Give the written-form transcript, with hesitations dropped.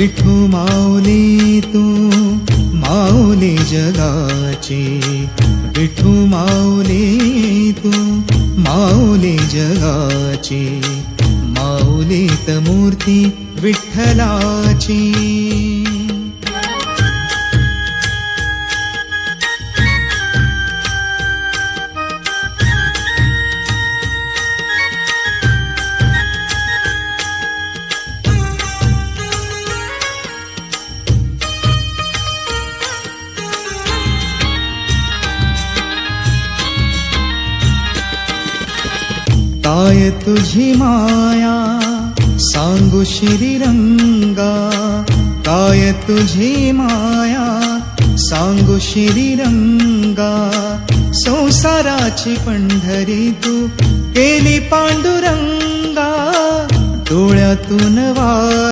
विठू माऊली तू माऊली जगाची, विठू माऊली तू माऊली जगाची, माऊलीत मूर्ती विठ्ठलाची. काय तुझी माया सांगू श्रीरंगा, काय तुझी माया सांगू श्रीरंगा, संसाराची पंढरी तू केली पांडुरंगा, डोळ्यातून वा